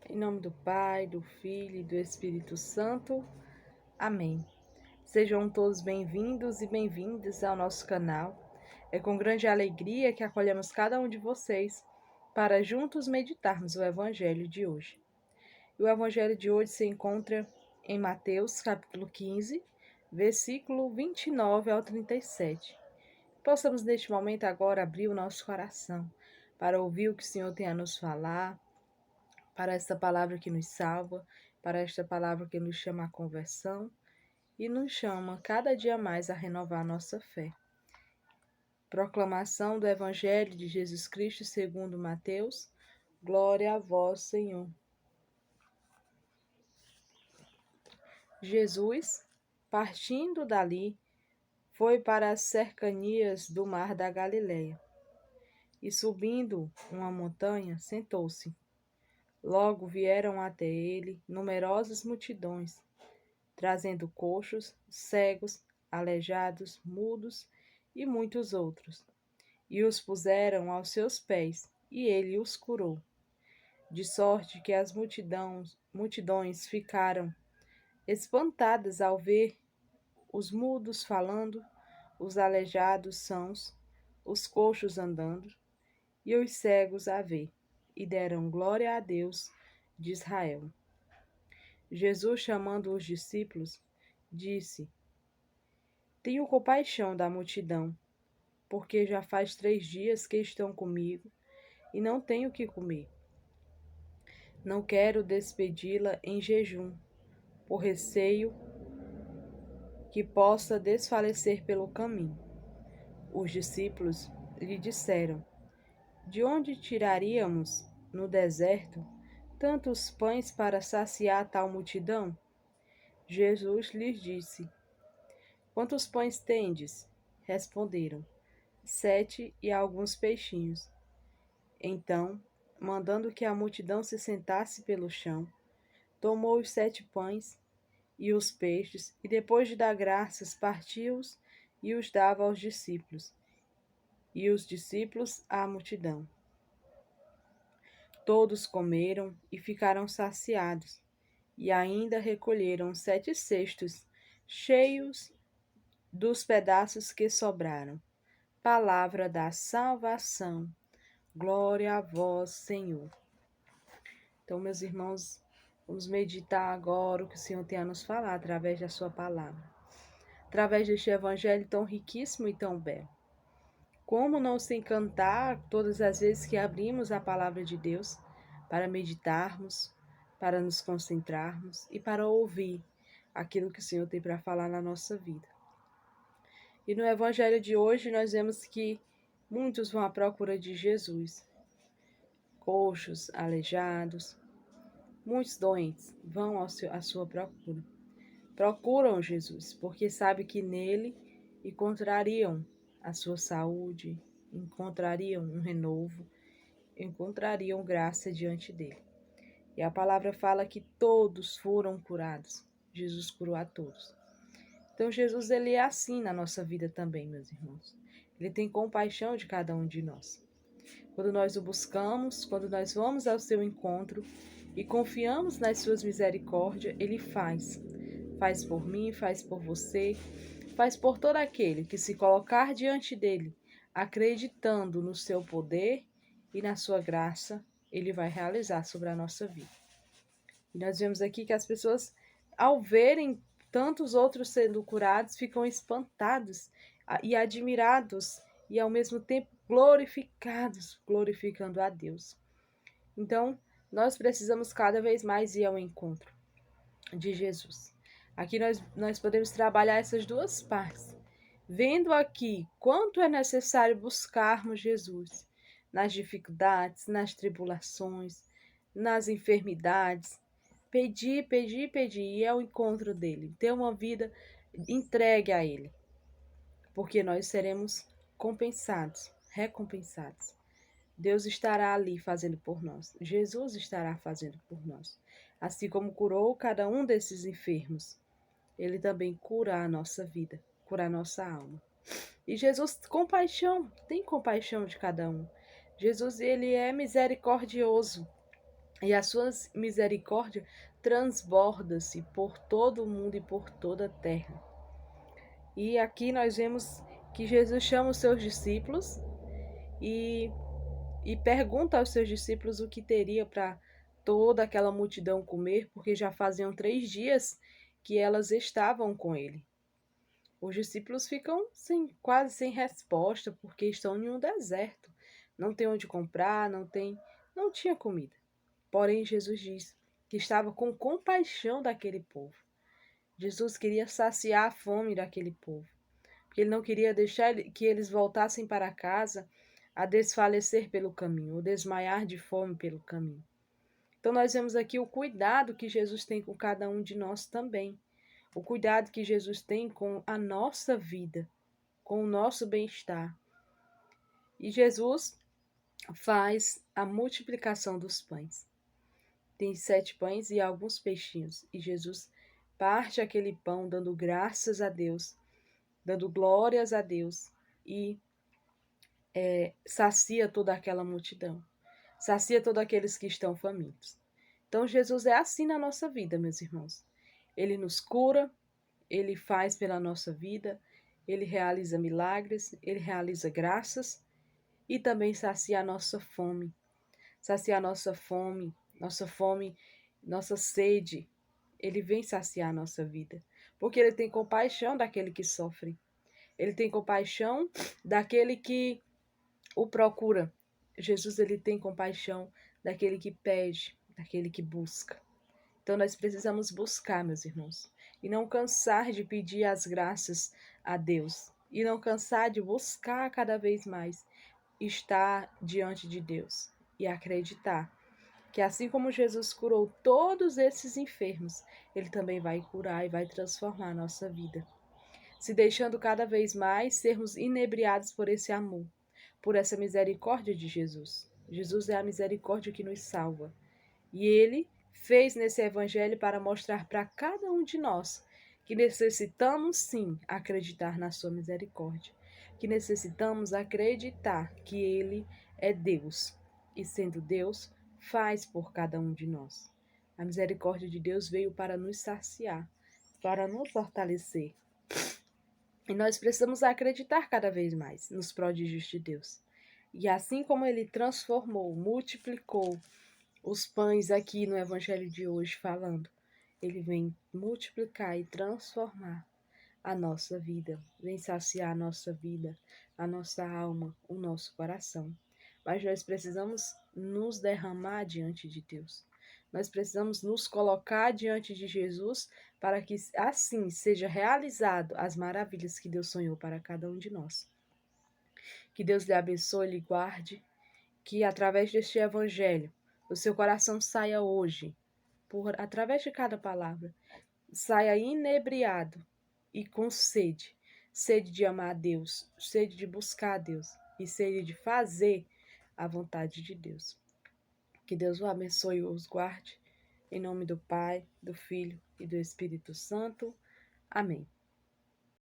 Em nome do Pai, do Filho e do Espírito Santo. Amém. Sejam todos bem-vindos e bem-vindas ao nosso canal. É com grande alegria que acolhemos cada um de vocês para juntos meditarmos o Evangelho de hoje. E o Evangelho de hoje se encontra em Mateus, capítulo 15, versículo 29 ao 37. Possamos neste momento agora abrir o nosso coração para ouvir o que o Senhor tem a nos falar, para esta palavra que nos salva, para esta palavra que nos chama à conversão e nos chama cada dia mais a renovar nossa fé. Proclamação do Evangelho de Jesus Cristo segundo Mateus. Glória a vós, Senhor. Jesus, partindo dali, foi para as cercanias do mar da Galileia e, subindo uma montanha, sentou-se. Logo vieram até ele numerosas multidões, trazendo coxos, cegos, aleijados, mudos e muitos outros. E os puseram aos seus pés, e ele os curou. De sorte que as multidões ficaram espantadas ao ver os mudos falando, os aleijados sãos, os coxos andando, e os cegos a ver, e deram glória a Deus de Israel. Jesus, chamando os discípulos, disse: Tenho compaixão da multidão, porque já faz 3 dias que estão comigo e não tenho o que comer. Não quero despedi-la em jejum, por receio que possa desfalecer pelo caminho. Os discípulos lhe disseram: De onde tiraríamos, no deserto, tantos pães para saciar tal multidão? Jesus lhes disse: Quantos pães tendes? Responderam: 7 e alguns peixinhos. Então, mandando que a multidão se sentasse pelo chão, tomou os 7 pães e os peixes, e depois de dar graças, partiu-os e os dava aos discípulos, e os discípulos à multidão. Todos comeram e ficaram saciados, e ainda recolheram 7 cestos cheios dos pedaços que sobraram. Palavra da salvação. Glória a vós, Senhor. Então, meus irmãos, vamos meditar agora o que o Senhor tem a nos falar através da sua palavra. Através deste evangelho tão riquíssimo e tão belo. Como não se encantar todas as vezes que abrimos a palavra de Deus para meditarmos, para nos concentrarmos e para ouvir aquilo que o Senhor tem para falar na nossa vida. E no evangelho de hoje nós vemos que muitos vão à procura de Jesus. Coxos, aleijados, muitos doentes vão à sua procura. Procuram Jesus, porque sabem que nele encontrariam a sua saúde, encontrariam um renovo, encontrariam graça diante dele. E a palavra fala que todos foram curados. Jesus curou a todos. Então Jesus, ele é assim na nossa vida também, meus irmãos. Ele tem compaixão de cada um de nós. Quando nós o buscamos, quando nós vamos ao seu encontro e confiamos nas suas misericórdias, ele faz. Faz por mim, faz por você, faz por todo aquele que se colocar diante dele, acreditando no seu poder e na sua graça, ele vai realizar sobre a nossa vida. E nós vemos aqui que as pessoas, ao verem tantos outros sendo curados, ficam espantados e admirados e ao mesmo tempo glorificados, glorificando a Deus. Então, nós precisamos cada vez mais ir ao encontro de Jesus. Aqui nós podemos trabalhar essas duas partes, vendo aqui quanto é necessário buscarmos Jesus nas dificuldades, nas tribulações, nas enfermidades, pedir, pedir, pedir, e ir ao encontro dele, ter uma vida entregue a ele, porque nós seremos compensados, recompensados. Deus estará ali fazendo por nós. Jesus estará fazendo por nós. Assim como curou cada um desses enfermos, ele também cura a nossa vida, cura a nossa alma. E Jesus, tem compaixão de cada um. Jesus, ele é misericordioso. e a sua misericórdia transborda-se por todo o mundo e por toda a terra. E aqui nós vemos que Jesus chama os seus discípulos e, e pergunta aos seus discípulos o que teria para toda aquela multidão comer, porque já faziam 3 dias que elas estavam com ele. Os discípulos ficam quase sem resposta, porque estão em um deserto. Não tem onde comprar, não tinha comida. Porém, Jesus diz que estava com compaixão daquele povo. Jesus queria saciar a fome daquele povo, porque ele não queria deixar que eles voltassem para casa a desfalecer pelo caminho, ou desmaiar de fome pelo caminho. Então nós vemos aqui o cuidado que Jesus tem com cada um de nós também. O cuidado que Jesus tem com a nossa vida, com o nosso bem-estar. E Jesus faz a multiplicação dos pães. Tem 7 pães e alguns peixinhos. E Jesus parte aquele pão dando graças a Deus, dando glórias a Deus e sacia toda aquela multidão. Sacia todos aqueles que estão famintos. Então Jesus é assim na nossa vida, meus irmãos. Ele nos cura, ele faz pela nossa vida, ele realiza milagres, ele realiza graças e também sacia a nossa fome. Sacia a nossa fome, nossa sede. Ele vem saciar a nossa vida, porque ele tem compaixão daquele que sofre. Ele tem compaixão daquele que o procura. Jesus, ele tem compaixão daquele que pede, daquele que busca. Então nós precisamos buscar, meus irmãos, e não cansar de pedir as graças a Deus, e não cansar de buscar cada vez mais estar diante de Deus e acreditar que assim como Jesus curou todos esses enfermos, ele também vai curar e vai transformar a nossa vida, se deixando cada vez mais sermos inebriados por esse amor, por essa misericórdia de Jesus. Jesus é a misericórdia que nos salva. E ele fez nesse evangelho para mostrar para cada um de nós que necessitamos sim acreditar na sua misericórdia, que necessitamos acreditar que ele é Deus e, sendo Deus, faz por cada um de nós. A misericórdia de Deus veio para nos saciar, para nos fortalecer. E nós precisamos acreditar cada vez mais nos prodígios de Deus. E assim como ele transformou, multiplicou os pães aqui no evangelho de hoje falando, ele vem multiplicar e transformar a nossa vida, vem saciar a nossa vida, a nossa alma, o nosso coração. Mas nós precisamos nos derramar diante de Deus. Nós precisamos nos colocar diante de Jesus para que assim seja realizado as maravilhas que Deus sonhou para cada um de nós. Que Deus lhe abençoe e lhe guarde, que através deste evangelho o seu coração saia hoje, através de cada palavra, saia inebriado e com sede. Sede de amar a Deus, sede de buscar a Deus e sede de fazer a vontade de Deus. Que Deus o abençoe e os guarde. Em nome do Pai, do Filho e do Espírito Santo. Amém.